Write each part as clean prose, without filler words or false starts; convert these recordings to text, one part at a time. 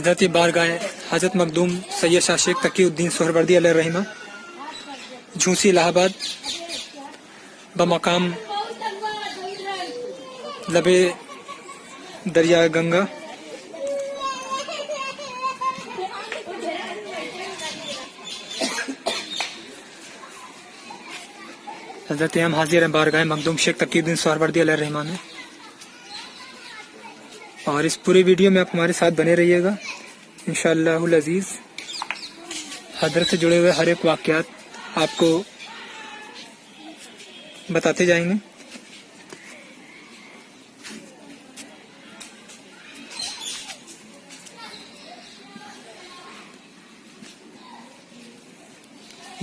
حضرت بارگاہ حضرت مخدوم سید شاہ شیخ تقی الدین سہروردی علیہ الرحمہ، جھونسی الہ آباد، بمقام لب دریا گنگا۔ حضرت ہم حاضر ہیں بارگاہ مخدوم شیخ تقی الدین سہروردی علیہ الرحمہ میں، اور اس پورے ویڈیو میں آپ ہمارے ساتھ بنے رہیے گا انشاءاللہ العزیز۔ حضرت سے جڑے ہوئے ہر ایک واقعات آپ کو بتاتے جائیں گے۔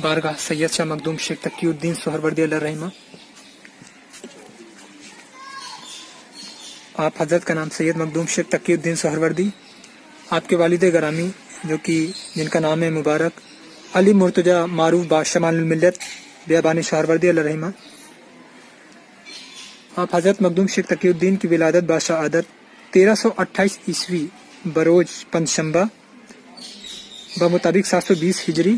بارگاہ سید شاہ مخدوم شیخ تقی الدین سہروردی علیہ الرحمہ۔ آپ حضرت کا نام سید مخدوم شیخ تقی الدین سہروردی، آپ کے والد گرامی جن کا نام ہے مبارک علی مرتجی معروف باشمال الملت بیابانی سہروردی علیہ الرحمہ، آپ حضرت مخدوم شیخ تقی الدین کی ولادت باشہادت 1328 عیسوی بروز پنجشنبہ بمطابق 720 ہجری،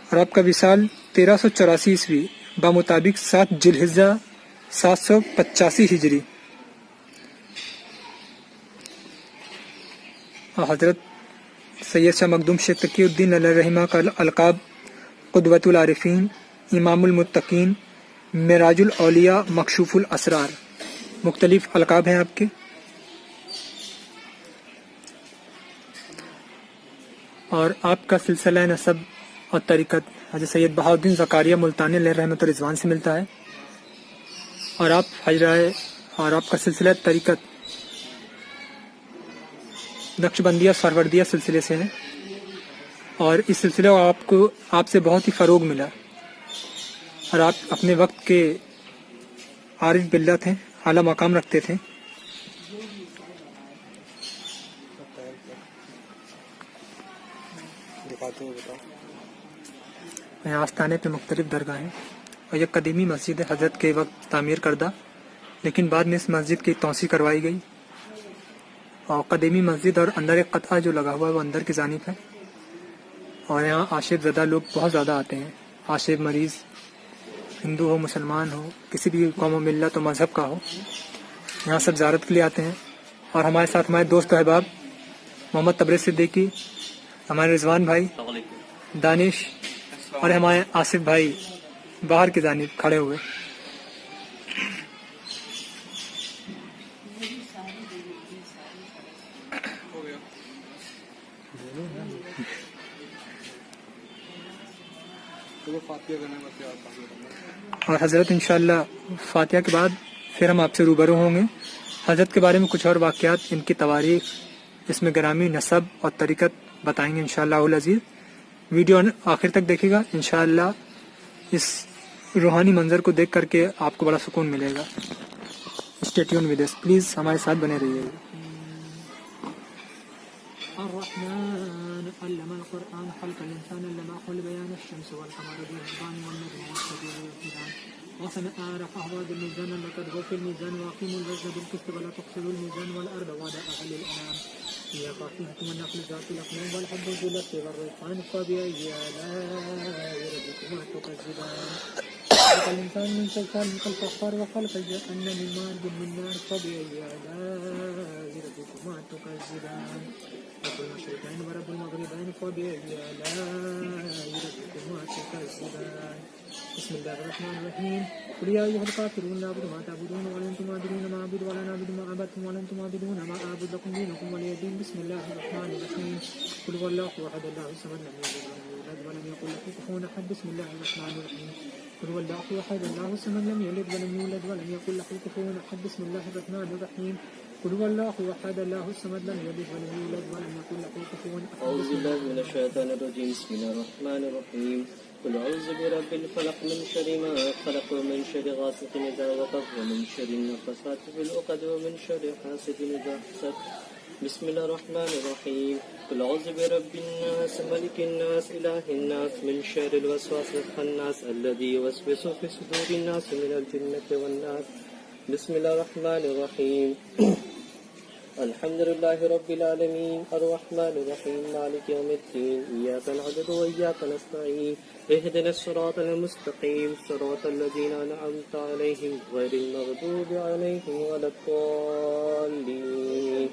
اور آپ کا وصال 1384 عیسوی بمطابق 7 ذی الحجہ 785 ہجری۔ حضرت سید شاہ مخدوم شیخ تقی الدین علیہ الرحمہ کا القاب قدوۃ العارفین، امام المتقین، معراج الاولیاء، مکشوف الاسرار، مختلف القاب ہیں آپ کے۔ اور آپ کا سلسلہ نسب اور طریقت حضرت سید بہاؤالدین زکریا ملتانی علیہ رحمۃ الرضوان سے ملتا ہے، اور آپ کا سلسلہ طریقت نقشبندیہ سہروردیہ سلسلے سے ہے، اور اس سلسلے کو آپ سے بہت ہی فروغ ملا، اور آپ اپنے وقت کے عارف باللہ تھے، اعلیٰ مقام رکھتے تھے۔ یہاں آستانے پہ مختلف درگاہیں، اور یہ قدیمی مسجد ہے حضرت کے وقت تعمیر کردہ، لیکن بعد میں اس مسجد کی توسیع کروائی گئی، اور قدیمی مسجد اور اندر ایک قطعہ جو لگا ہوا ہے وہ اندر کی جانب ہے، اور یہاں عاشق زدہ لوگ بہت زیادہ آتے ہیں، عاشق مریض ہندو ہو، مسلمان ہو، کسی بھی قوم و ملت و مذہب کا ہو، یہاں سب زیارت کے لیے آتے ہیں۔ اور ہمارے ساتھ ہمارے دوست و احباب محمد تبریز صدیقی، ہمارے رضوان بھائی، دانش، اور ہمارے آصف بھائی باہر کی جانب کھڑے ہوئے۔ اور حضرت انشاءاللہ فاتحہ کے بعد پھر ہم آپ سے روبرو ہوں گے، حضرت کے بارے میں کچھ اور واقعات، ان کی تواریخ، اس میں گرامی نسب اور طریقت بتائیں گے انشاءاللہ العزیز۔ ویڈیو آخر تک دیکھے گا، انشاءاللہ اس روحانی منظر کو دیکھ کر کے آپ کو بڑا سکون ملے گا۔ Stay tuned with us, please ہمارے ساتھ بنے رہیے گا۔ الرحمن علم القرآن خلق الانسان علمه البيان الشمس والقمر بحسبان والنجم والشجر والحيتان وسنعرف أهواد الميزان لقد في الميزان وأقيموا الوزن بالقسط ولا تخسروا الميزان والأرض وضعها للأنام هي فاكهة والنخل ذات الأكمام والحب ذو العصف والريحان فبأي آلاء ربكما تكذبان خلق الإنسان من صلصال كالفخار وخلق الجن من مارج من نار فبأي آلاء ربكما تكذبان رب المشرقين ورب المغربين فبأي آلاء ربكما تكذبان بسم الله الرحمن الرحيم قل يا أيها الكافرون لا أعبد ما تعبدون ولا أنتم عابدون ما أعبد ولا نعبد ما عبدتم ولا أنتم عابدون ما أعبد لكم دينكم ولي دين بسم الله الرحمن الرحيم قل هو الله أحد الله الصمد لم يلد ولم يولد ولم يكن له كفوا أحد بسم الله الرحمن الرحيم قل هو الله أحد الله الصمد لم يلد ولم يولد ولم يكن له كفوا أحد بسم الله الرحمن الرحيم قل هو الله أحد الله الصمد لم يلد ولم يولد ولم يكن له كفوا أحد أعوذ بالله من الشيطان الرجيم بسم الله الرحمن الرحيم قل أعوذ برب الفلق من شر ما خلق ومن شر غاسق إذا وقب ومن شر النفاثات في العقد ومن شر حاسد إذا حسد بسم الله الرحمن الرحيم قل أعوذ برب الناس ملك الناس إله الناس من شر الوسواس الخناس الذي يوسوس في صدور الناس من الجنة والناس بسم الله الرحمن الرحيم الحمد لله رب العالمين الرحمن الرحيم مالك يوم الدين إياك نعبد وإياك نستعين اهدنا الصراط المستقيم صراط الذين أنعمت عليهم غير المغضوب عليهم ولا الضالين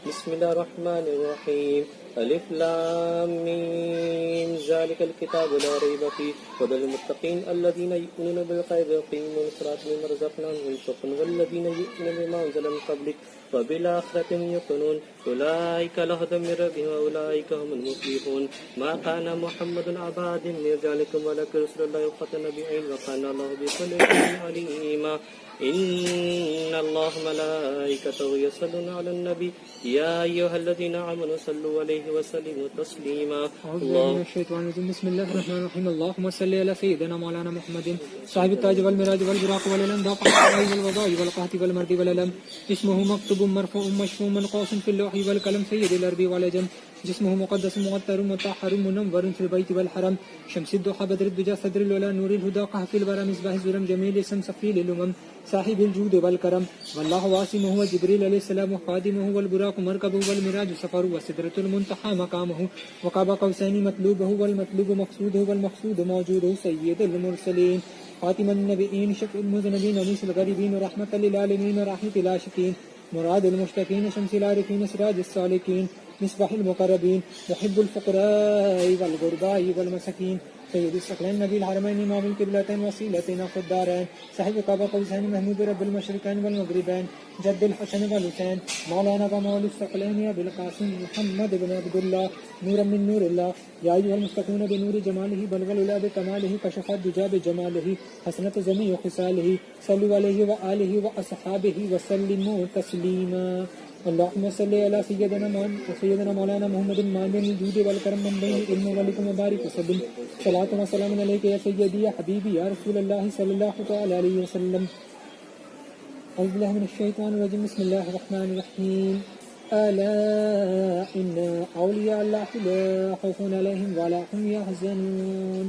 بسم الله الرحمن الرحيم ألف لام ميم ذلك الكتاب لا ريب فيه هدى للمتقين الذين يؤمنون بالغيب ويقيمون الصلاة مما رزقناهم ينفقون والذين يؤمنون بما أنزل من قبلك وبالآخرة هم يوقنون أولئك على هدى من ربهم وأولئك هم المفلحون ما كان محمد أبا أحد من رجالكم ولكن رسول الله وخاتم النبيين وكان الله بكل شيء عليما إن الله ملائكته يصلون على النبي يا أيها الذين آمنوا صلوا عليه وسلموا تسليما أعوذ بالله من الشيطان الرجيم بسم الله الرحمن الرحيم اللهم صل على سيدنا مولانا محمد صاحب التاج والمراج والبراق والعلم ذاق الحقائق والوضاء والقهط والمرد والعلم اسمه مكتوب مرفوع مشفوع منقوص في اللوح والقلم سيد الأرض والعجم جسمه مقدس مغتر مطهر منور في البيت والحرم شمس الضحى بدر الدجى صدر الولا نور الهدى قهف الورى مصباح الظلم جميل اسم صفي للأمم صاحب الجود والكرم والله واسمه وجبريل عليه السلام خادمه والبراق مركبه والمراج سفره وسدرة المنتهى مقامه وقاب قوسين مطلوبه والمطلوب مقصوده والمقصود موجوده سيد المرسلين خاتم النبيين شفع المذنبين ونيس الغريبين ورحمة للعالمين ورحمة العاشقين مراد المشتكين شمس العارفين سراج السالكين مصباح المقربين محب الفقراء والغرباء والمساكين سيد الثقلين نبي الحرمين امام القبلتين وسيلتين في الدارين صاحب قاب قوسين محمود رب المشرقين والمغربين جد الحسن والحسين مولانا ومولى الثقلين ابي القاسم محمد بن عبد الله نورا من نور الله يا ايها المستقون بنور جماله بلغ العلا بكماله كشف الدجى بجماله حسنة جميع خصاله صلوا عليه واله واصحابه وسلموا تسليما اللهم صل على سيدنا مولانا محمد مالن الجود والكرم من بين علم والحكم وبارك وسلم صلاة وسلام عليك يا سيدي يا حبيبي يا رسول الله صلى الله تعالى عليه وسلم. أعوذ بالله من الشيطان الرجيم بسم الله الرحمن الرحيم ألا إن أولياء الله لا خوف عليهم ولا هم يحزنون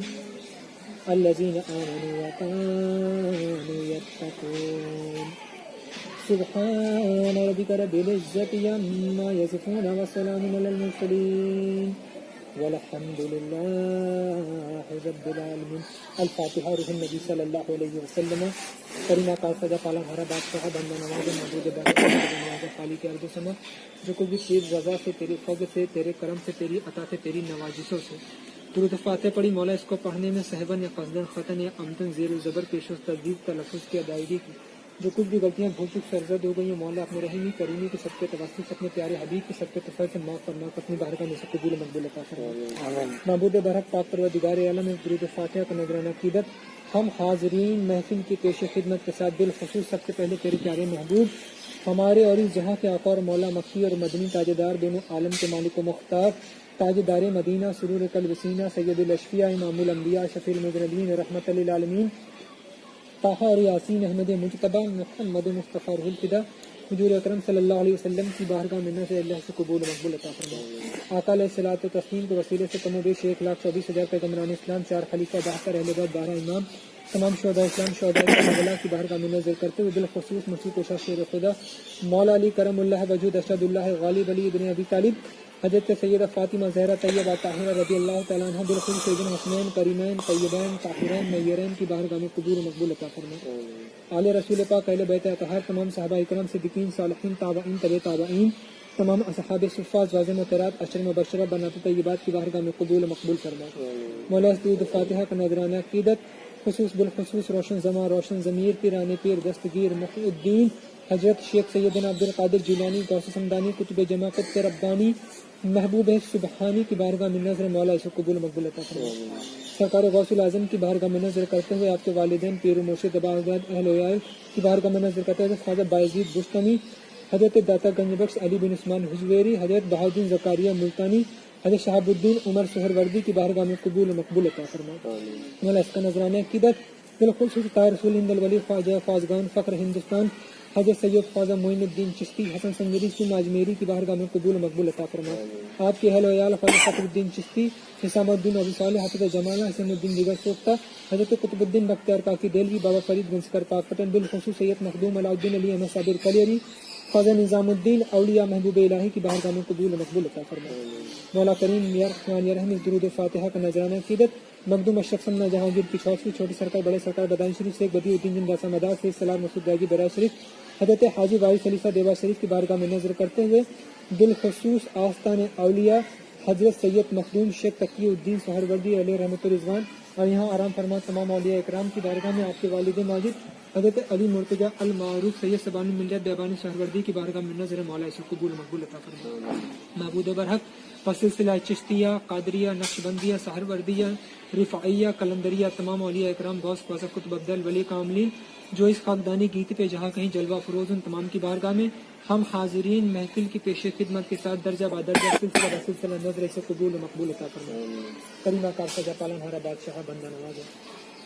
الذين آمنوا وكانوا يتقون سبحان ربك رب العزة عما يصفون وسلام على المرسلين والحمد لله رب العالمين. الفاتحة روح النبی صلی اللہ علیہ وسلم. کریمہ کا صدق عالم ہر بادشاہ بندہ نواز معبود نواز خالق ارض و سما، جو کچھ بھی تیری رضا سے، تیری فضل سے، تیرے کرم سے، تیری عطا سے، تیری نوازشوں سے درود فاتح پڑھی. مولا اس کو پڑھنے میں صحبن یا قصدن خطن یا عمدن زیر و زبر پیش و تردید تلفظ کی ادائیگی کی جو کچھ بھی غلطیاں بھول چک سرزد ہو گئی ہیں مولا اپنے رحمی کریمی کے سب کے توسط اپنے پیارے حبیب کے سب کے تفضل سے معاف فرما کر اپنی بارگاہ میں سب قبول مقبول عطا فرما. معبود برحق پاک پروردگار عالم میں درود فاتحہ کا نذرانہ عقیدت ہم حاضرین محفل کی پیش خدمت کے ساتھ بالخصوص سب سے پہلے تیرے پیارے محبوب ہمارے اور اس جہاں کے آقا اور مولا مکی اور مدنی تاجدار دونوں عالم کے مالک و مختار تاجدار مدینہ سرور قلب سینہ سید الاشفیاء امام الانبیاء شفیع المذنبین رحمت للعالمین طاہا اور یاسین احمد مجتبیٰ محمد مصطفیٰ روح الفدا حضور اکرم صلی اللہ علیہ وسلم کی بارگاہ منت سے اللہ سے قبول مقبول عطا فرما. آقا علیہ الصلوۃ و تسلیم کے وسیلے سے کم و بیش 1,24,000 پیغمبران اسلام، 4 خلیفہ، 72 اہل بیت، 12 امام، تمام شہداء اسلام، شہداء کربلا کی بارگاہ میں نظر کرتے ہوئے بالخصوص مسیح کوشا شیر خدا مولا علی کرم اللہ وجود اشد اللہ غالب علی ابن ابی طالب، حضرت سیدہ فاطمہ زہرا طیبہ طاہرہ رضی اللہ تعالیٰ عنہ، بالخصوص سیدنا حسنین کریمین طیبین طاہرین نیرین کی بارگاہ میں قبول و مقبول عطا فرما. آل رسول پاک، اہل بیت اطہار، تمام صحابہ اکرام، صدیقین، صالحین، تابعین، تبع تابعین، تمام اصحاب صفات، واضح مطرات، عشر مبشرہ بنات طیبات کی بارگاہ میں قبول و مقبول فرما. مولا درود فاتحہ کا نذرانہ عقیدت خصوص بالخصوص روشن زمان، روشن ضمیر، پیران پیر، دستگیر، محی الدین حضرت شیخ سیدنا عبد القادر جیلانی غوث سمدانی قطب جمع قطب ربانی محبوب سبحانی کی بارگاہ میں نظر مولا اسے قبول مقبول عطا فرما. سرکار غوث العظم کی بارگاہ میں نظر کرتے ہوئے آپ کے والدین پیر و مرشد اباء اہل ویال کی بارگاہ میں نظر کرتے ہوئے خواجہ بایزید بستمی، حضرت داتا گنج بخش علی بن عثمان حجویری، حضرت بہاؤالدین زکریا ملتانی، حضرت شہاب الدین عمر سہروردی کی بارگاہ میں قبول مقبول عطا فرما. مولا اس کا نذرانہ عقیدت بالخصوص طاہر رسول ہند الولی خواجہ فازگان فخر ہندوستان حضرت سید خواجہ معین الدین چشتی حسن سنگری سم اجمیری کی بارگاہ میں قبول مقبول عطا فرما. آپ کے اہل ویال خواجہ فخر الدین چشتی، حسام الدین ابو صالح، حافظ جمالہ، حسین الدین دیگر سوختہ، حضرت قطب الدین بختیار کاکی دہلوی، بابا فرید گنجکر پاک پٹن، بالخصوص سید مخدوم علاؤ الدین علی احمد صابر کلیری، خواجہ نظام الدین اولیاء محبوب الہی کی بارگاہ میں قبول و مقبول عطا فرما۔ مولا کریم یا رحمان یا رحیم، درود فاتحہ کا نذرانہ عقیدت مخدوم اشرف سمنا جہانگیر کی چھوٹی سرکار بڑے سرکار بدائن شریف سے بدیع الدین جن داسا مدار سے سلام مسعود بیگی برائے شریف حضرت حاجی وارث خلیفہ دیوا شریف کی بارگاہ میں نظر کرتے ہوئے بالخصوص آستان اولیاء حضرت سید مخدوم شیخ تقی الدین سہروردی علیہ رحمۃ الرضوان اور یہاں آرام فرما تمام اولیاء اکرام کی بارگاہ میں آپ کے والد ماجد حضرت علی مرتضیٰ المعروف سید سبانی ملیت بیابانی سہروردی کی بارگاہ میں نظر مولا اسے قبول مقبول عطا فرما۔ معبود برحق سلسلہ چشتیہ، قادریہ، نقشبندیہ، سہروردیہ، رفعیہ، قلندریہ، تمام اولیاء اکرام غوث خواجہ قطب عبدال ولی کاملین جو اس خاکدانی گیت پہ جہاں کہیں جلوہ فروز ان تمام کی بارگاہ میں ہم حاضرین محفل کی پیش خدمت کے ساتھ درجہ بادرجہ سلسلہ بسلسلہ نظر سے قبول و مقبول عطا فرما۔ کریمہ کار سجا پالن ہارا بادشاہ بندہ نوازا،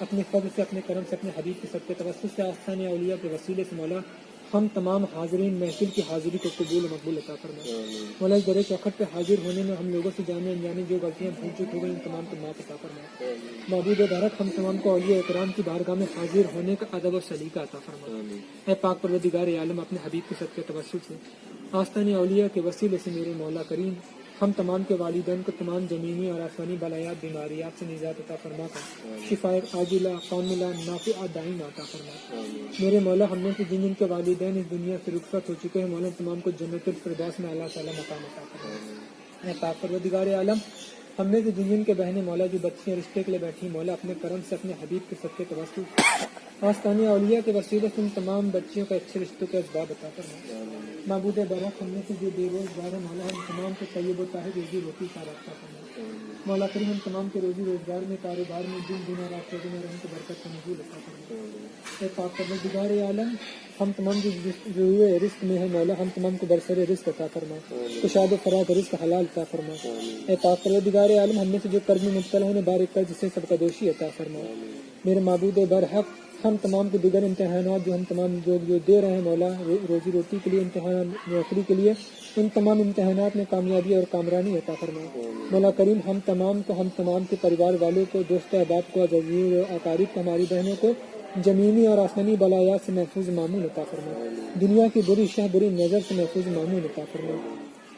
اپنے فضل سے، اپنے کرم سے، اپنے حبیب کے صدقے توسط سے آستان اولیاء کے وسیلے سے مولا ہم تمام حاضرین محفل کی حاضری کو قبول و مقبول عطا فرما۔ مولا اس درے چوکھٹ پہ حاضر ہونے میں ہم لوگوں سے جانے انجانے جو غلطیاں بھول چک ہو گئی ان تمام کو معاف عطا فرما۔ معبود بارک ہم تمام کو اولیاء اکرام کی بارگاہ میں حاضر ہونے کا ادب و سلیقہ عطا فرما۔ اے پاک پروردگار عالم، اپنے حبیب کے صدقے توسط سے آستان اولیاء کے وسیلے سے میرے مولا کریم ہم تمام کے والدین کو تمام زمینی اور آسمانی بلایات بیماریات سے نجات عطا فرما کر شفاء عاجلہ کاملہ نافعہ دائمہ عطا فرما۔ میرے مولا ہم میں سے جن کے والدین اس دنیا سے رخصت ہو چکے ہیں مولا تمام کو جنت الفردوس میں اعلیٰ تعالیٰ مقام عطا فرما۔ اے پاک پروردگار عالم، ہم میں سے جن کے بہنیں مولا جو بچیاں رشتے کے لیے بیٹھی مولا اپنے کرم سے اپنے حبیب کے صدقے توسط آستان اولیاء کے وسیلے سے ان تمام بچیوں کا اچھے رشتوں کا اسباب عطا فرما۔ معبود برحق ہم میں سے جو بے روزگار ہے مولا ہم تمام کو طیب و طاہر روزی روٹی کا رابطہ فرما۔ مولا کریم ہم تمام کے روزی روزگار میں کاروبار میں دن دن رات کے دن رحم کی برکت کا نزول عطا فرما۔ اے پاک پروردگار عالم، ہم تمام جو رزق میں ہے مولا ہم تمام کو برسر رزق عطا فرما، کشاد و فراز رزق حلال عطا فرما۔ اے پاک پروردگار عالم، ہم میں سے جو قرض میں مبتلا ہیں بارک قرض سے سب کا دوشی عطا فرما۔ میرے معبود برحق ہم تمام کو دیگر امتحانات جو ہم تمام جو دے رہے ہیں مولا روزی روٹی کے لیے امتحان نوکری کے لیے ان تمام امتحانات میں کامیابی اور کامرانی عطا فرما۔ مولا کریم ہم تمام کے پریوار والوں کو، دوست احباب کو، عزیز و اقارب کو، ہماری بہنوں کو زمینی اور آسمانی بلایات سے محفوظ مامون عطا فرما، دنیا کی بری شہ بری نظر سے محفوظ مامون عطا فرما۔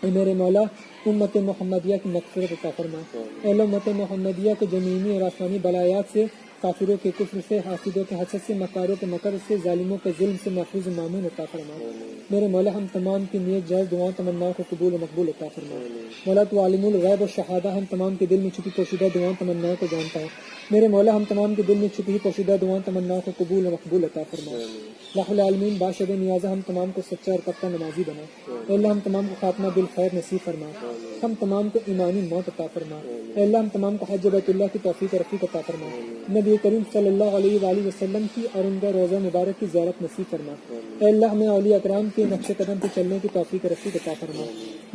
اے میرے مولا امت محمدیہ کی مغفرت عطا فرما۔ اے امت محمدیہ کو زمینی اور آسمانی بلایات سے، کافروں کے کفر سے، حاسدوں کے حسد سے، مکاروں کے مکر سے، ظالموں کے ظلم سے محفوظ مامون عطا فرما۔ میرے مولا ہم تمام کی نیک جائز دعاؤں تمناؤں کو قبول و مقبول عطا فرما۔ مولا تو عالم الغیب و شہادہ ہم تمام کے دل میں چھپی پوشیدہ دعاؤں تمناؤں کو جانتا ہے۔ میرے مولا ہم تمام کے دل میں چھپی پوشیدہ دعاؤں تمناؤں کو قبول و مقبول عطا فرما۔ لاہ العالمین باشد نیازہ ہم تمام کو سچا اور پکا نمازی بنا۔ اے اللہ ہم تمام کو خاتمہ بالخیر نصیب فرما، ہم تمام کو ایمانی موت عطا فرما۔ اے اللہ ہم تمام کو حج بیت اللہ کی توفیق و رفیق عطا فرما، نبی کریم صلی اللہ علیہ وآلہ وسلم کی اور ان کا روزہ مبارک کی زیارت نصیب فرما۔ اے اللہ ہمیں اولیاء اکرام کے نقش قدم پہ چلنے کی توفیق و رفیق عطا فرما۔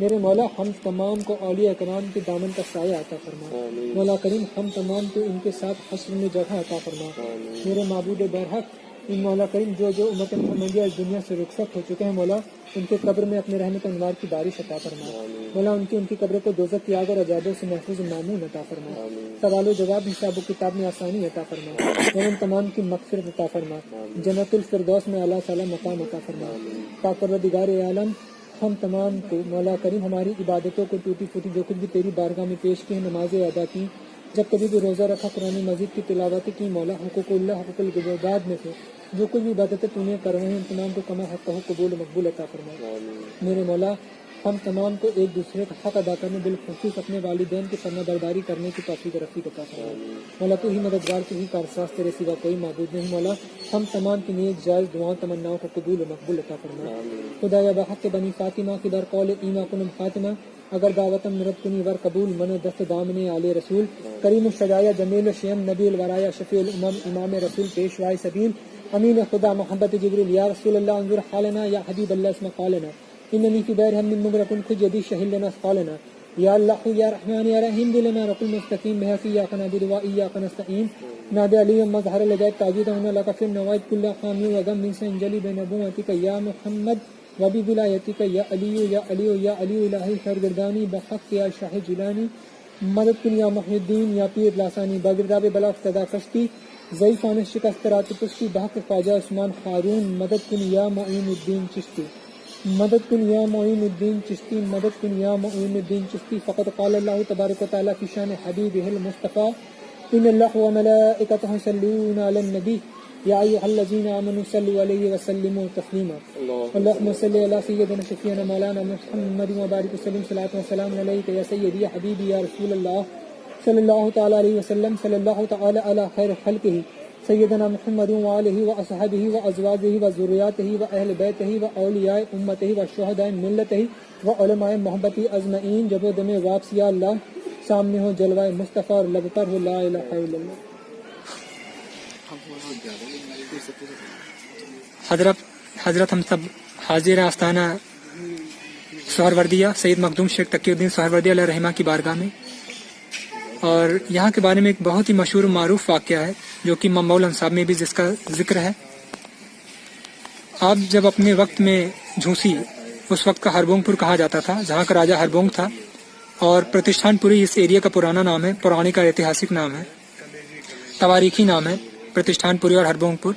میرے مولا ہم تمام کو اولیاء اکرام کے دامن کا سایہ عطا فرما۔ مولا کریم ہم تمام کو ان کے ساتھ حشر میں جگہ عطا فرما۔ میرے معبود برحق ان مولا کریم جو امت محمدیہ اس دنیا سے رخصت ہو چکے ہیں مولا ان کے قبر میں اپنے رحمت انوار کی بارش عطا فرما۔ مولا ان کی قبر کو دوزخ کی آگ اور عذابوں سے محفوظ مامون عطا فرما۔ سوال و جواب حساب و کتاب میں آسانی عطا فرما۔ اور ان تمام کی مغفرت عطا فرما، جنت الفردوس میں اعلیٰ تعالیٰ مقام عطا فرما۔ پاک پروردگار عالم ہم تمام کو مولا کریم ہماری عبادتوں کو ٹوٹی پھوٹی جو کچھ بھی تیری بارگاہ میں پیش کی نمازیں ادا کی، جب کبھی بھی روزہ رکھا، قرآن مجید کی تلاوت کی مولا، حقوق اللہ حقوق العباد میں سے جو کچھ بھی عبادتیں تو نے کروائیں ان تمام کو کما حق قبول و مقبول عطا فرما۔ میرے مولا ہم تمام کو ایک دوسرے کا حق ادا کرنے بالخصوص اپنے والدین کی فرما برداری کرنے کی توفیق رفیق عطا فرما۔ مولا تو ہی مددگار، تو ہی کارساز، تیرے سوا کوئی معبود نہیں مولا ہم تمام کی نیک جائز دعاؤں تمناؤں کو قبول و مقبول عطا فرما۔ خدایا بحق بنی فاطمہ کی در قول ایما کنم خاتمہ اگر دعوتم مرد کنی ور قبول من دست دامن آل رسول کریم الشجایا جمیل شیم نبی الورایا شفیع الامم امام رسول پیشوائے سبیل امین خدا محبت جبریل یا رسول اللہ انظر حالنا یا حبیب اللہ اسم قالنا اننی فی بیر ہم من مغرقن خج یدی شہل لنا اسقالنا یا اللہ یا رحمان یا رحیم دلنا رقل مستقیم بحق ایاک نعبد و ایاک نستعین نادی علی مظہر لجائب تاجید ہونا لکا فی النوائد کل خامی و غم من سنجلی بنبوتک یا محمد وبی ولایتک یا علی یا علی یا علی الہی خیرگردانی بحق یا شاہ جلانی مدد کن یا محی الدین یا پیر لاسانی باگرداب بلا افتدا کشتی ضعیفان شکست رات پشتی بحق خواجہ عثمان خارون مدد کن یا معین الدین چشتی۔ مدد کن یا معین الدین چشتی، مدد کن یا معین الدین چشتی. فقد قال اللہ تبارک و تعالیٰ فی شان حبیبہ المصطفیٰ ان اللہ وملائکتہ یصلون علی النبی یا ایھا الذین آمنوا صلوا علیہ وسلموا تسلیما. اللہم صلی علی سیدنا شفیعنا مولانا محمد وبارک وسلم صلاۃ وسلام علیک یا سیدی یا حبیبی یا رسول اللہ صلی اللہ تعالی علیہ وسلم. صلی اللہ تعالی علی خیر خلقہ سیدنا محمد وآلہ وأصحابہ وأزواجہ وذریاتہ وأہل بیتہ وأولیاء امتہ وشہداء ملتہ وعلماء محبتہ اجمعین. جب و دم واپس یا اللہ سامنے ہو جلوہ مصطفیٰ اور لب پر ہو لا الہ الا اللہ. حضرت ہم سب حاضر آستانہ سہروردیہ سید مخدوم شیخ تقی الدین سہروردیہ علیہ رحمہ کی بارگاہ میں، اور یہاں کے بارے میں ایک بہت ہی مشہور و معروف واقعہ ہے جو کہ ممول انصاب میں بھی جس کا ذکر ہے. آپ جب اپنے وقت میں جھونسی، اس وقت کا ہربونگ پور کہا جاتا تھا، جہاں کا راجہ ہربونگ تھا، اور پرتشٹھان پوری اس ایریا کا پرانا نام ہے، پرانی کا ایتہاسک نام ہے، تواریخی نام ہے پرتشٹھان پوری اور ہربونگ پور.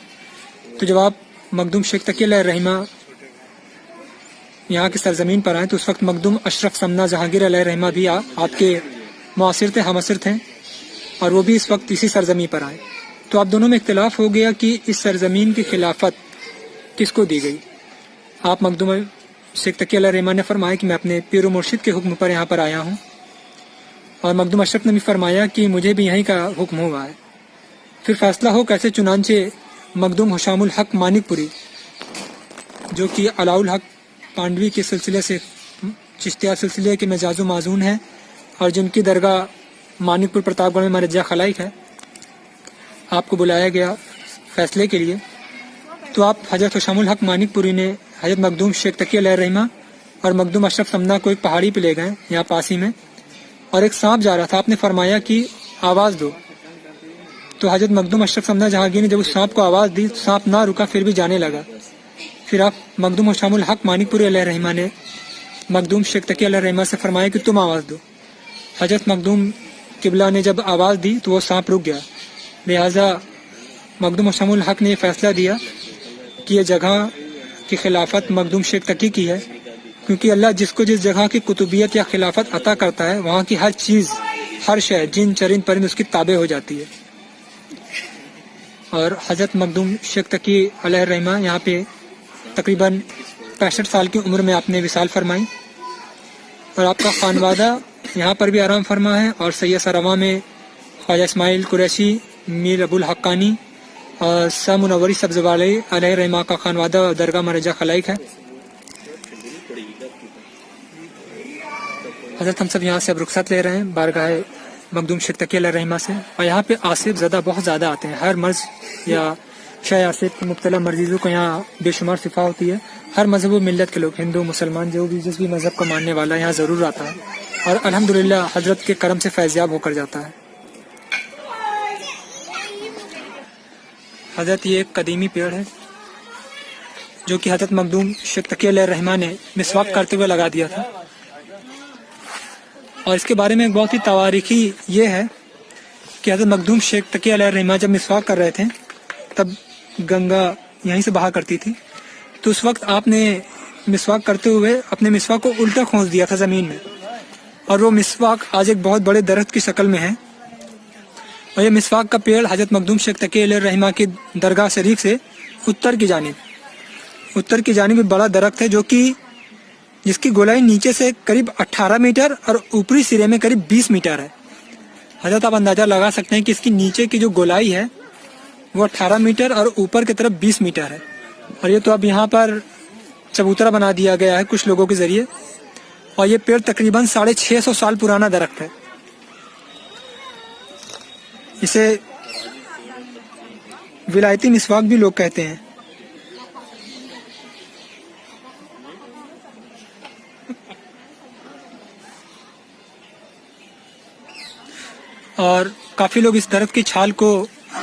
تو جب آپ مخدوم شیخ تقی علیہ رحمہ یہاں کی سرزمین پر آئے تو اس وقت مخدوم اشرف سمنا جہانگیر علیہ رحمہ بھی آپ کے معاصر تھے، ہم عصر تھے، اور وہ بھی اس وقت اسی سرزمین پر آئے. تو آپ دونوں میں اختلاف ہو گیا کہ اس سرزمین کی خلافت کس کو دی گئی. آپ مخدوم شیخ تقی علیہ رحمہ نے فرمایا کہ میں اپنے پیر و مرشد کے حکم پر یہاں پر آیا ہوں، اور مخدوم اشرف نے بھی فرمایا کہ مجھے بھی یہیں کا حکم ہوا ہے. پھر فیصلہ ہو کیسے، چنانچہ مخدوم حشام الحق مانک پوری جو کہ علاء الحق پانڈوی کے سلسلے سے چشتیہ سلسلے کے مجاز و معزون ہیں، اور جن کی درگاہ مانک پور پرتاپ گڑھ میں مرجع خلائق ہے، آپ کو بلایا گیا فیصلے کے لیے. تو آپ حضرت حشام الحق مانک پوری نے حضرت مخدوم شیخ تقی علیہ رحمہ اور مخدوم اشرف سمنا کو ایک پہاڑی پہ لے گئے یہاں پاسی میں، اور ایک سانپ جا رہا تھا. آپ نے فرمایا کہ آواز دو. تو حضرت مخدوم اشرف سمنا جہانگیر نے جب اس سانپ کو آواز دی، سانپ نہ رکا، پھر بھی جانے لگا. پھر آپ مخدوم حشام الحق مانک پوری علیہ رحمہ نے مخدوم شیخ تقی علیہ رحمہ سے فرمایا کہ تم آواز دو. حضرت مخدوم قبلہ نے جب آواز دی تو وہ سانپ رک گیا. لہٰذا مخدوم حشام الحق نے یہ فیصلہ دیا کہ یہ جگہ کی خلافت مخدوم شیخ تقی کی ہے، کیونکہ اللہ جس کو جس جگہ کی قطبیت یا خلافت عطا کرتا ہے وہاں کی ہر چیز، ہر شے، جن چرند پرند اس کی تابع ہو جاتی ہے. اور حضرت مخدوم شیخ تقی علیہ رحمہ یہاں پہ تقریباً 65 سال کی عمر میں آپ نے وصال فرمائی، اور آپ کا خانوادہ یہاں پر بھی آرام فرما ہے. اور سید سرواں میں خواجہ اسماعیل قریشی، میر ابو الحقانی اور سہ منوری سبزوالی علیہ رحمہ کا خانوادہ درگاہ مرجع خلائق ہے. حضرت ہم سب یہاں سے اب رخصت لے رہے ہیں بارگاہ مخدوم شیخ تقی علیہ رحمہ سے، اور یہاں پہ آصف زدہ بہت زیادہ آتے ہیں. ہر مرض یا شہ آصف کے مبتلا مریضوں کو یہاں بے شمار شفا ہوتی ہے. ہر مذہب و ملت کے لوگ، ہندو مسلمان، جو بھی جس بھی مذہب کا ماننے والا یہاں ضرور آتا ہے، اور الحمدللہ حضرت کے کرم سے فیضیاب ہو کر جاتا ہے. حضرت یہ ایک قدیمی پیڑ ہے جو کہ حضرت مخدوم شیخ تقی علیہ رحمہ نے مسواک کرتے ہوئے لگا دیا تھا. اور اس کے بارے میں ایک بہت ہی تواریخی یہ ہے کہ حضرت مخدوم شیخ تقی علیہ رحمہ جب مسواک کر رہے تھے تب گنگا یہیں سے بہا کرتی تھی. تو اس وقت آپ نے مسواک کرتے ہوئے اپنے مسواک کو الٹا کھونس دیا تھا زمین میں، اور وہ مسواک آج ایک بہت بڑے درخت کی شکل میں ہے. اور یہ مسواک کا پیڑ حضرت مخدوم شیخ تقی علیہ رحمہ کی درگاہ شریف سے اتر کی جانب ایک بڑا درخت ہے جو کہ جس کی گولائی نیچے سے قریب 18 میٹر اور اوپری سرے میں قریب 20 میٹر ہے. حضرت آپ اندازہ لگا سکتے ہیں کہ اس کی نیچے کی جو گولائی ہے وہ 18 میٹر اور اوپر کی طرف 20 میٹر ہے. اور یہ تو اب یہاں پر چبوترا بنا دیا گیا ہے کچھ لوگوں کے ذریعے، اور یہ پیڑ تقریباً 650 سال پرانا درخت ہے. اسے ولایتی مسواک بھی لوگ کہتے ہیں. اور کافی لوگ اس درخت کی چھال کو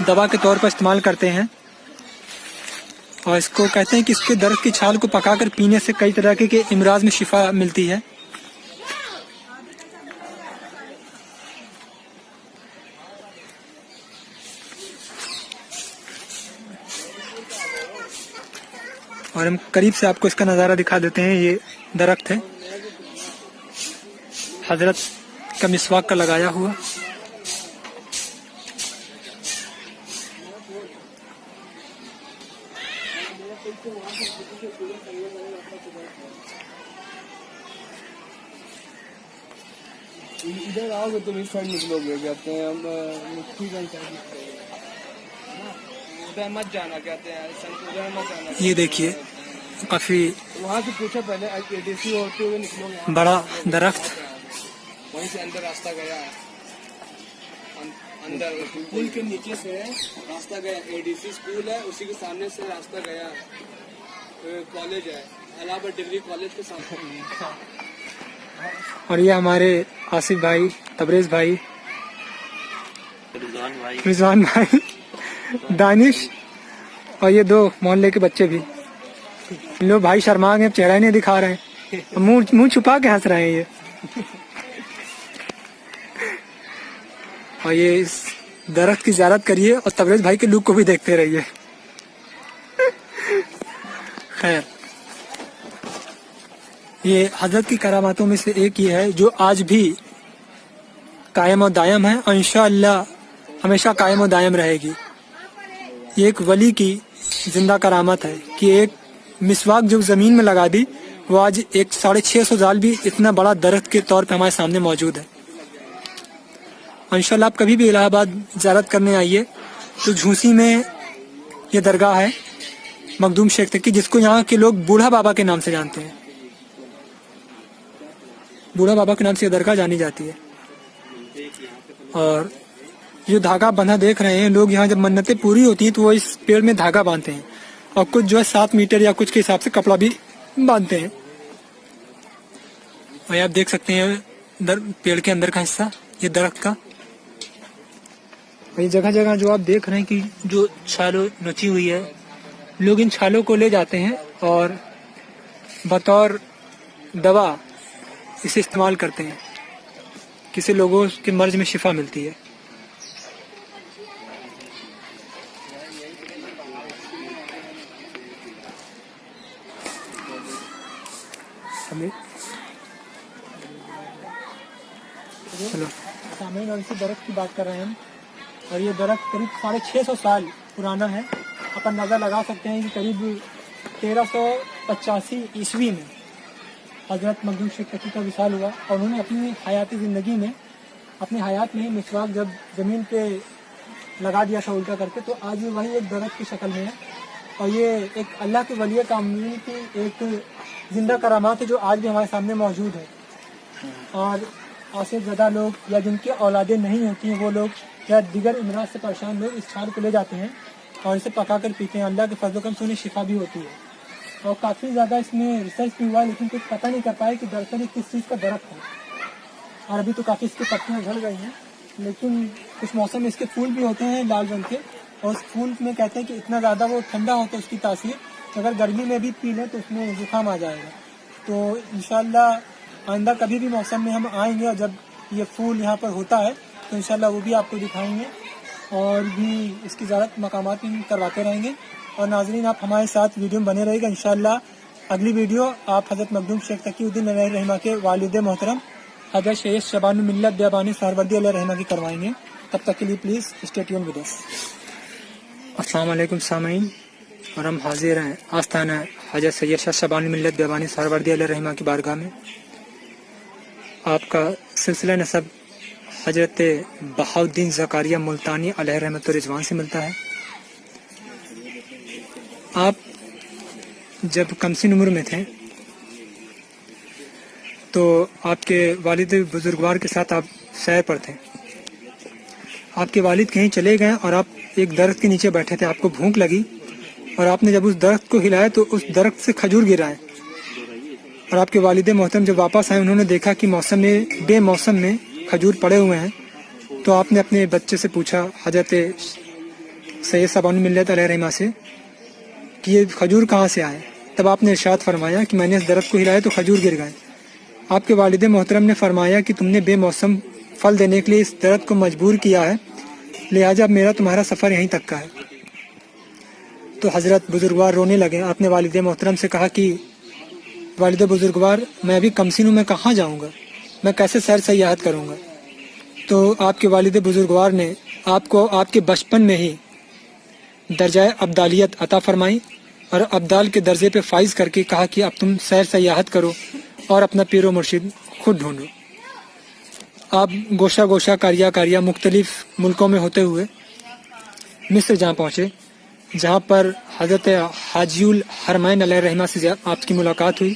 دوا کے طور پر استعمال کرتے ہیں، اور اس کو کہتے ہیں کہ اس کے درخت کی چھال کو پکا کر پینے سے کئی طرح کے امراض میں شفا ملتی ہے. اور ہم قریب سے آپ کو اس کا نظارہ دکھا دیتے ہیں. یہ درخت ہے حضرت کا مسواک کا لگایا ہوا. ادھر آؤ گے تم اس سائڈ نکلو گے, کہتے ہیں ہم مٹھی ادھر مت جانا, کہتے ہیں ادھر مت جانا. یہ دیکھیے کافی وہاں سے پوچھا پہلے ADC ہوتے ہوئے نکلو گے, بڑا درخت. وہیں سے اندر راستہ گیا ہے, اندر پل کے نیچے سے راستہ گیا. ADC اسکول ہے, اسی کے سامنے سے راستہ گیا ہے. کالج ہے الہ آباد ڈگری کالج کے سامنے. اور یہ ہمارے آصف بھائی, تبریز بھائی, رضوان بھائی, دانش, اور یہ 2 محلے کے بچے بھی. لو بھائی شرما گئے, چہرہ نہیں دکھا رہے ہیں, منہ چھپا کے ہنس رہے ہیں یہ. اور یہ اس درخت کی زیارت کریے اور تبریز بھائی کے لک کو بھی دیکھتے رہیے. خیر, یہ حضرت کی کراماتوں میں سے ایک یہ ہے جو آج بھی قائم و دائم ہے, اور انشاءاللہ ہمیشہ قائم و دائم رہے گی. یہ ایک ولی کی زندہ کرامت ہے کہ ایک مسواک جو زمین میں لگا دی, وہ آج 650 سال بھی اتنا بڑا درخت کے طور پہ ہمارے سامنے موجود ہے. اور انشاءاللہ آپ کبھی بھی الہ آباد زیارت کرنے آئیے تو جھونسی میں یہ درگاہ ہے مخدوم شیخ تقی, جس کو یہاں کے لوگ بوڑھا بابا کے نام سے جانتے ہیں. بوڑھا بابا کے نام سے یہ درگاہ جانی جاتی ہے. اور جو دھاگا بندھا دیکھ رہے ہیں لوگ, یہاں جب منتیں پوری ہوتی ہیں تو وہ اس پیڑ میں دھاگا باندھتے ہیں, اور کچھ جو ہے 7 میٹر یا کچھ کے حساب سے کپڑا بھی باندھتے ہیں. اور آپ دیکھ سکتے ہیں پیڑ کے اندر کا حصہ یہ درخت کا. اور یہ جگہ جگہ جو آپ دیکھ رہے ہیں کہ جو چھالوں نچی ہوئی ہے, لوگ ان چھالوں کو لے جاتے ہیں اور بطور دوا اسے استعمال کرتے ہیں. کسی لوگوں کے مرض میں شفا ملتی ہے. چلو سامعین, اور اسی درخت کی بات کر رہے ہیں ہم, اور یہ درخت قریب 650 سال پرانا ہے. آپ اندازہ لگا سکتے ہیں کہ قریب 1385 عیسوی میں حضرت مخدوم شیخ تقی کا وصال ہوا, اور انہوں نے اپنی حیاتی زندگی میں, اپنی حیات میں مسواک جب زمین پہ لگا دیا تھا الٹا کر کے, تو آج وہی ایک درخت کی شکل میں ہے. اور یہ ایک اللہ کے ولی کامل کی ایک زندہ کرامات ہے جو آج بھی ہمارے سامنے موجود ہے. اور آصف زدہ لوگ یا جن کی اولادیں نہیں ہوتی ہیں وہ لوگ یا دیگر امراض سے پریشان لوگ اس چھال کو لے جاتے ہیں اور اسے پکا کر پیتے ہیں. اللہ کے فضل و کرم سے انہیں شفا بھی ہوتی ہے. اور کافی زیادہ اس میں ریسرچ بھی ہوا ہے, لیکن کچھ پتہ نہیں کر پائے کہ دراصل یہ کس چیز کا درخت ہے. اور ابھی تو کافی اس کی پتیاں جھڑ گئی ہیں, لیکن کچھ موسم میں اس کے پھول بھی ہوتے ہیں لال رنگ کے, اور اس پھول میں کہتے ہیں کہ اتنا زیادہ وہ ٹھنڈا ہوتا ہے اس کی تاثیر, اگر گرمی میں بھی پی لیں تو اس میں زکام آ جائے گا. تو انشاءاللہ آئندہ کبھی بھی موسم میں ہم آئیں گے اور جب یہ پھول یہاں پر ہوتا ہے تو انشاءاللہ وہ بھی آپ کو دکھائیں گے, اور بھی اس کی زیارت مقامات بھی کرواتے رہیں گے. اور ناظرین آپ ہمارے ساتھ ویڈیو میں بنے رہے گا. انشاءاللہ اگلی ویڈیو آپ حضرت مخدوم شیخ تقی الدین علیہ رحمہ کے والد محترم حضرت شیخ شبان الملت بیابانی سہروردی علیہ رحمہ کی کروائیں گے. تب تک کے لیے please stay tuned with us. السلام علیکم سامعین, اور ہم حاضر ہیں آستانہ حضرت سید شاہ شبان الملت بیابانی سہروردی علیہ رحمہ کی بارگاہ میں. آپ کا سلسلہ نسب حضرت بہاؤالدین زکریا ملتانی علیہ رحمۃ الرضوان سے ملتا ہے. آپ جب کمسن عمر میں تھے تو آپ کے والد بزرگوار کے ساتھ آپ سیر پر تھے. آپ کے والد کہیں چلے گئے اور آپ ایک درخت کے نیچے بیٹھے تھے. آپ کو بھوک لگی اور آپ نے جب اس درخت کو ہلایا تو اس درخت سے کھجور گر آئے, اور آپ کے والد محترم جب واپس آئے انہوں نے دیکھا کہ موسم میں بے موسم میں کھجور پڑے ہوئے ہیں. تو آپ نے اپنے بچے سے پوچھا حضرت سید شبان الملت علیہ رحمہ سے کہ یہ کھجور کہاں سے آئے. تب آپ نے ارشاد فرمایا کہ میں نے اس درخت کو ہلایا تو کھجور گر گئے. آپ کے والد محترم نے فرمایا کہ تم نے بے موسم پھل دینے کے لیے اس درخت کو مجبور کیا ہے, لہٰذا میرا تمہارا سفر یہیں تک کا ہے. تو حضرت بزرگوار رونے لگے. آپ نے والد محترم سے کہا کہ والد بزرگوار میں ابھی کمسن ہوں, میں کہاں جاؤں گا, میں کیسے سیر سیاحت کروں گا. تو آپ کے والد بزرگوار نے آپ کو آپ کے بچپن میں ہی درجہ ابدالیت عطا فرمائی اور ابدال کے درجے پہ فائز کر کے کہا کہ اب تم سیر سیاحت کرو اور اپنا پیر و مرشد خود ڈھونڈو. آپ گوشہ گوشہ کاریا مختلف ملکوں میں ہوتے ہوئے مصر جہاں پہنچے, جہاں پر حضرت حاجی الحرمین علیہ الرحمہ سے آپ کی ملاقات ہوئی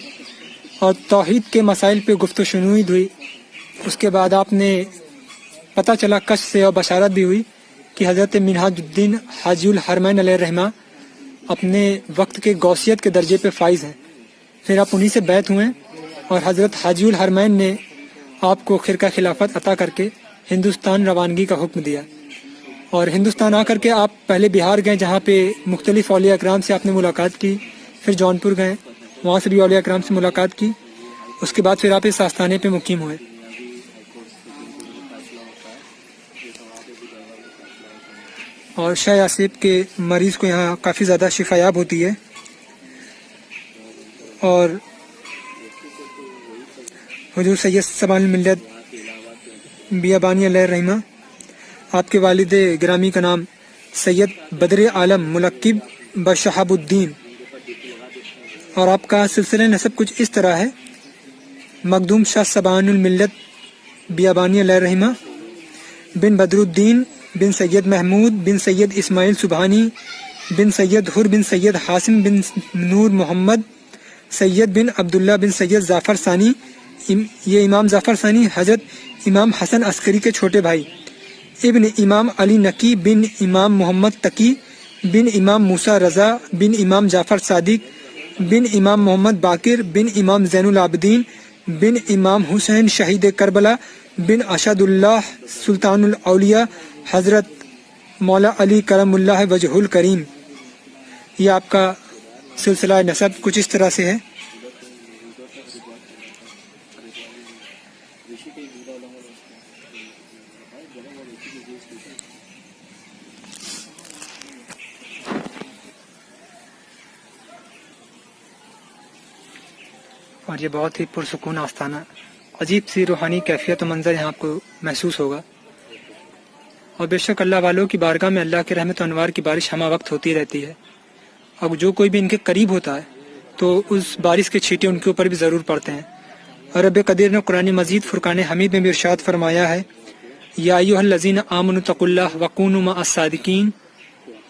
اور توحید کے مسائل پہ گفت و شنید ہوئی. اس کے بعد آپ نے پتہ چلا کشف سے اور بشارت بھی ہوئی کہ حضرت منہاج الدین حاجی الحرمین علیہ الرحمہ اپنے وقت کے غوثیت کے درجے پہ فائز ہیں. پھر آپ انہی سے بیعت ہوئے اور حضرت حاجی الحرمین نے آپ کو خرقہ خلافت عطا کر کے ہندوستان روانگی کا حکم دیا. اور ہندوستان آ کر کے آپ پہلے بہار گئے, جہاں پہ مختلف اولیاء اکرام سے آپ نے ملاقات کی. پھر جونپور گئے, وہاں سے بھی اولیاء اکرام سے ملاقات کی. اس کے بعد پھر آپ اس آستانے پہ مقیم ہوئے. اور شاہ آصف کے مریض کو یہاں کافی زیادہ شفایاب ہوتی ہے. اور حضور سید سبحان الملت بیابانی علیہ الرحمہ, آپ کے والد گرامی کا نام سید بدر عالم ملقب بشہاب الدین, اور آپ کا سلسلہ نسب کچھ اس طرح ہے: مخدوم شاہ سبحان الملت بیابانی علیہ الرحمہ بن بدر الدین بن سید محمود بن سید اسماعیل سبحانی بن سید حر بن سید حاسم بن نور محمد سید بن عبداللہ بن سید ظفر ثانی. یہ امام ظفر ثانی حضرت امام حسن عسکری کے چھوٹے بھائی, ابن امام علی نقی بن امام محمد تقی بن امام موسیٰ رضا بن امام جعفر صادق بن امام محمد باقر بن امام زین العابدین بن امام حسین شہید کربلا بن اشد اللہ سلطان الاولیاء حضرت مولا علی کرم اللہ وجہ الکریم. یہ آپ کا سلسلہ نسب کچھ اس طرح سے ہے. اور یہ بہت ہی پرسکون آستانہ, عجیب سی روحانی کیفیت و منظر یہاں آپ کو محسوس ہوگا. اور بے شک اللہ والوں کی بارگاہ میں اللہ کے رحمت و انوار کی بارش ہمہ وقت ہوتی رہتی ہے. اب جو کوئی بھی ان کے قریب ہوتا ہے تو اس بارش کے چھینٹے ان کے اوپر بھی ضرور پڑتے ہیں. اور رب قدیر نے قرآن مجید فرقان حمید میں بھی ارشاد فرمایا ہے: یا ایھا الذین آمنوا اتقوا اللہ وکونوا مع الصادقین,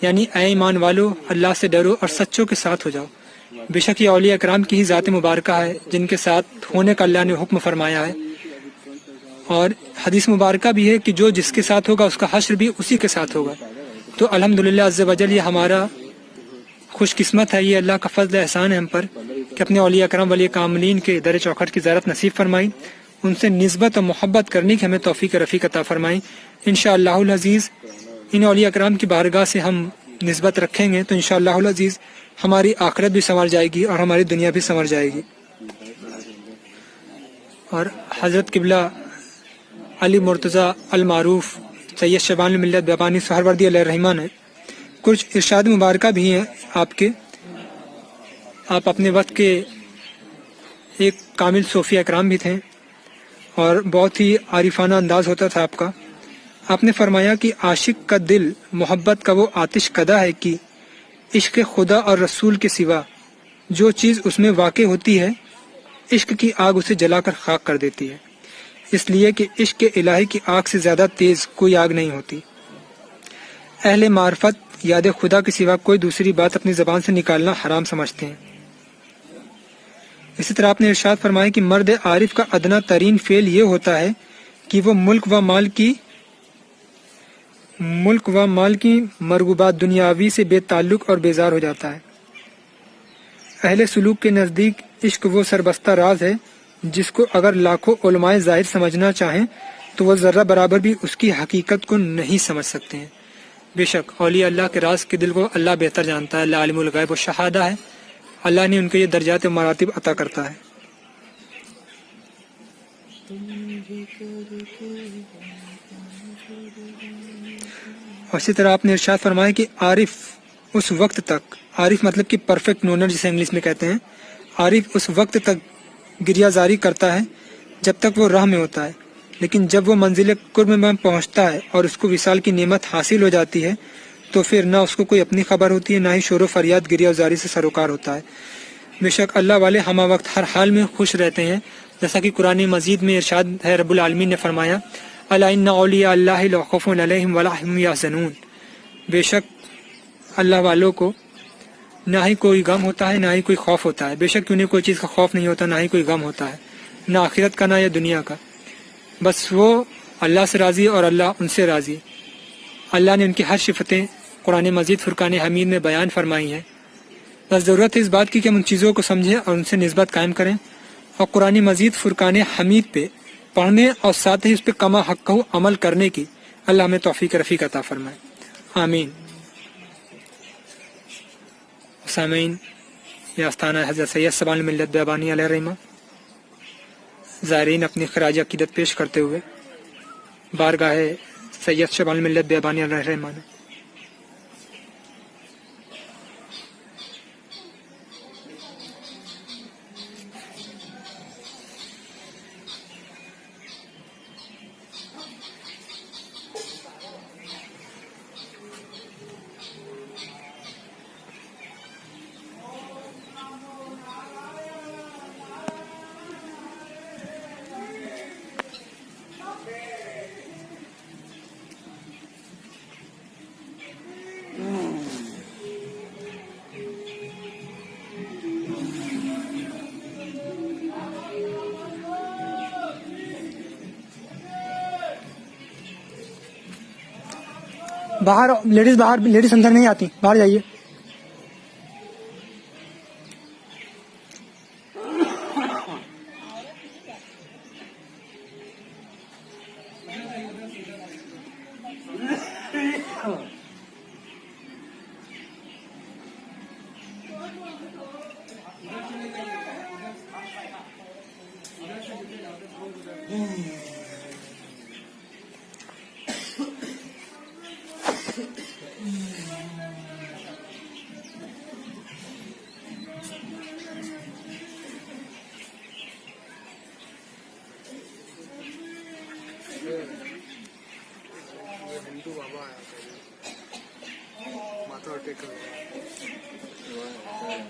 یعنی اے ایمان والو اللہ سے ڈرو اور سچوں کے ساتھ ہو جاؤ. بے شک یہ اولیاء اکرام کی ہی ذات مبارکہ ہے جن کے ساتھ ہونے کا اللہ نے حکم فرمایا ہے. اور حدیث مبارکہ بھی ہے کہ جو جس کے ساتھ ہوگا اس کا حشر بھی اسی کے ساتھ ہوگا. تو الحمدللہ عز وجل یہ ہمارا خوش قسمت ہے, یہ اللہ کا فضل احسان ہے ہم پر کہ اپنے اولیاء اکرام ولی کاملین کے در چوکھٹ کی زیارت نصیب فرمائی, ان سے نسبت اور محبت کرنے کی ہمیں توفیق رفیق عطا فرمائی. انشاءاللہ العزیز ان اولیاء اکرام کی بارگاہ سے ہم نسبت رکھیں گے تو انشاءاللہ العزیز ہماری آخرت بھی سنور جائے گی اور ہماری دنیا بھی سنور جائے گی. اور حضرت قبلہ علی مرتضیٰ المعروف سید شبان الملت بیابانی سہروردی علیہ الرحمہ نے کچھ ارشاد مبارکہ بھی ہیں آپ کے. آپ اپنے وقت کے ایک کامل صوفیہ اکرام بھی تھے اور بہت ہی عارفانہ انداز ہوتا تھا آپ کا. آپ نے فرمایا کہ عاشق کا دل محبت کا وہ آتش کدہ ہے کہ عشق خدا اور رسول کے سوا جو چیز اس میں واقع ہوتی ہے عشق کی آگ اسے جلا کر خاک کر دیتی ہے, اس لیے کہ عشق الہی کی آگ سے زیادہ تیز کوئی آگ نہیں ہوتی. اہل معرفت یاد خدا کے سوا کوئی دوسری بات اپنی زبان سے نکالنا حرام سمجھتے ہیں. اسی طرح آپ نے ارشاد فرمایا کہ مرد عارف کا ادنا ترین فعل یہ ہوتا ہے کہ وہ ملک و مال کی مرغوبات دنیاوی سے بے تعلق اور بیزار ہو جاتا ہے. اہل سلوک کے نزدیک عشق وہ سربستہ راز ہے جس کو اگر لاکھوں علماء ظاہر سمجھنا چاہیں تو وہ ذرہ برابر بھی اس کی حقیقت کو نہیں سمجھ سکتے ہیں. بے شک اولیاء اللہ کے راز کے دل کو اللہ بہتر جانتا ہے. اللہ عالم الغیب و شہادہ ہے, اللہ نے ان کے یہ درجات و مراتب عطا کرتا ہے. اور اسی طرح آپ نے ارشاد فرمایا کہ عارف اس وقت تک، عارف مطلب کہ پرفیکٹ نونر جسے انگلش میں کہتے ہیں، عارف اس وقت تک گریہ زاری کرتا ہے جب تک وہ راہ میں ہوتا ہے، لیکن جب وہ منزل قرب میں پہنچتا ہے اور اس کو وصال کی نعمت حاصل ہو جاتی ہے تو پھر نہ اس کو کوئی اپنی خبر ہوتی ہے، نہ ہی شور و فریاد گریہ زاری سے سروکار ہوتا ہے۔ بے شک اللہ والے ہمہ وقت ہر حال میں خوش رہتے ہیں، جیسا کہ قرآن مجید میں ارشاد ہے، رب العالمین نے فرمایا الا ان اولیاء اللہ لا خوف علیہم ولا هم یحزنون، بے شک اللہ والوں کو نہ ہی کوئی غم ہوتا ہے نہ ہی کوئی خوف ہوتا ہے، بے شک انہیں کوئی چیز کا خوف نہیں ہوتا، نہ ہی کوئی غم ہوتا ہے، نہ آخرت کا نہ یا دنیا کا، بس وہ اللہ سے راضی اور اللہ ان سے راضی۔ اللہ نے ان کی ہر صفتیں قرآن مجید فرقان حمید میں بیان فرمائی ہیں، بس ضرورت ہے اس بات کی کہ ہم ان چیزوں کو سمجھیں اور ان سے نسبت قائم کریں، اور قرآن مجید فرقان حمید پہ پڑھنے اور ساتھ ہی اس پہ کما حق عمل کرنے کی اللہ ہمیں توفیق رفیق عطا فرمائے، آمین۔ سامعین، یہ آستانہ حضرت سید شبان ملت بیابانی علیہ الرحمہ، زائرین اپنی خراج عقیدت پیش کرتے ہوئے بارگاہ سید شبان ملت بیابانی علیہ الرحمہ نے باہر لیڈیز اندر نہیں آتی، باہر جائیے۔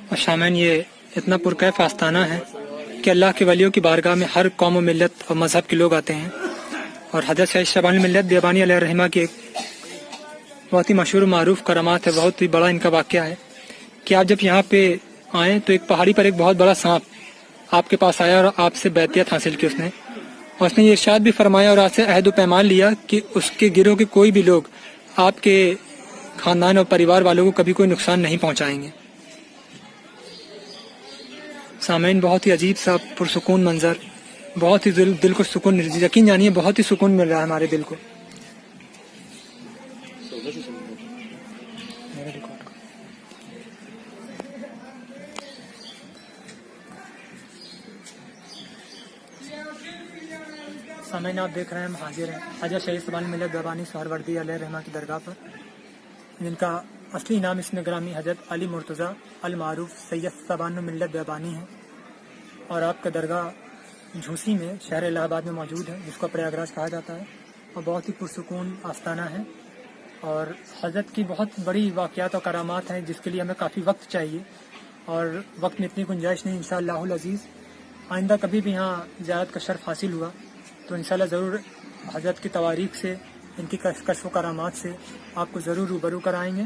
اور شامعین، یہ اتنا پرکیف آستانہ ہے کہ اللہ کے ولیوں کی بارگاہ میں ہر قوم و ملت اور مذہب کے لوگ آتے ہیں، اور حضرت سید شبان ملت بیابانی علیہ الرحمہ کی ایک بہت ہی مشہور و معروف کرامات ہے، بہت ہی بڑا ان کا واقعہ ہے کہ آپ جب یہاں پہ آئیں تو ایک پہاڑی پر ایک بہت بڑا سانپ آپ کے پاس آیا اور آپ سے بیعت حاصل کی اس نے، اور اس نے یہ ارشاد بھی فرمایا اور آپ سے عہد و پیمان لیا کہ اس کے گروہ کے کوئی بھی لوگ آپ کے خاندان اور پریوار والوں کو کبھی کوئی نقصان نہیں پہنچائیں گے۔ سامعین، بہت ہی عجیب سا پرسکون منظر، بہت ہی دل کو سکون، یقین جانیے بہت ہی سکون مل رہا ہے ہمارے دل کو۔ سامعین، آپ دیکھ رہے ہیں ہم حاضر ہیں حضرت شہید شبان ملت بیابانی سہروردی علیہ الرحمہ کی درگاہ پر، جن کا اصلی نام اس میں گرامی حضرت علی مرتضیٰ المعروف سید شبان ملت بیابانی ہے، اور آپ کا درگاہ جھوسی میں شہر الہ آباد میں موجود ہے، جس کو پریاگراج کہا جاتا ہے، اور بہت ہی پرسکون آستانہ ہے، اور حضرت کی بہت بڑی واقعات اور کرامات ہیں جس کے لیے ہمیں کافی وقت چاہیے، اور وقت میں اتنی گنجائش نہیں۔ انشاءاللہ العزیز آئندہ کبھی بھی یہاں زیارت کا شرف حاصل ہوا تو انشاءاللہ ضرور حضرت کی تواریخ سے، ان کی کشف و کرامات سے آپ کو ضرور روبرو کرائیں گے،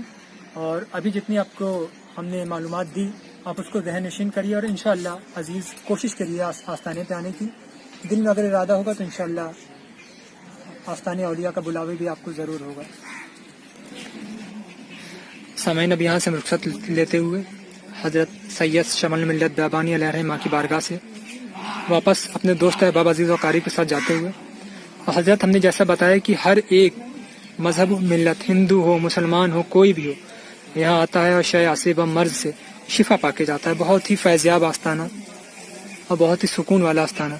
اور ابھی جتنی آپ کو ہم نے معلومات دی آپ اس کو ذہن نشین کریے، اور انشاءاللہ عزیز کوشش کریے آستانے پہ آنے کی، دل میں اگر ارادہ ہوگا تو انشاءاللہ آستانے اولیاء کا بلاوے بھی آپ کو ضرور ہوگا۔ سامعین، اب یہاں سے رخصت لیتے ہوئے حضرت سید شبان ملت بیابانی علیہ الرحمہ کی بارگاہ سے واپس اپنے دوست احباب عزیز و قاری کے ساتھ جاتے ہوئے، اور حضرت ہم نے جیسا بتایا کہ ہر ایک مذہب و ملت، ہندو ہو مسلمان ہو کوئی بھی ہو، یہاں آتا ہے اور شے آصب و مرض سے شفا پا کے جاتا ہے۔ بہت ہی فیضیاب آستانہ اور بہت ہی سکون والا آستانہ۔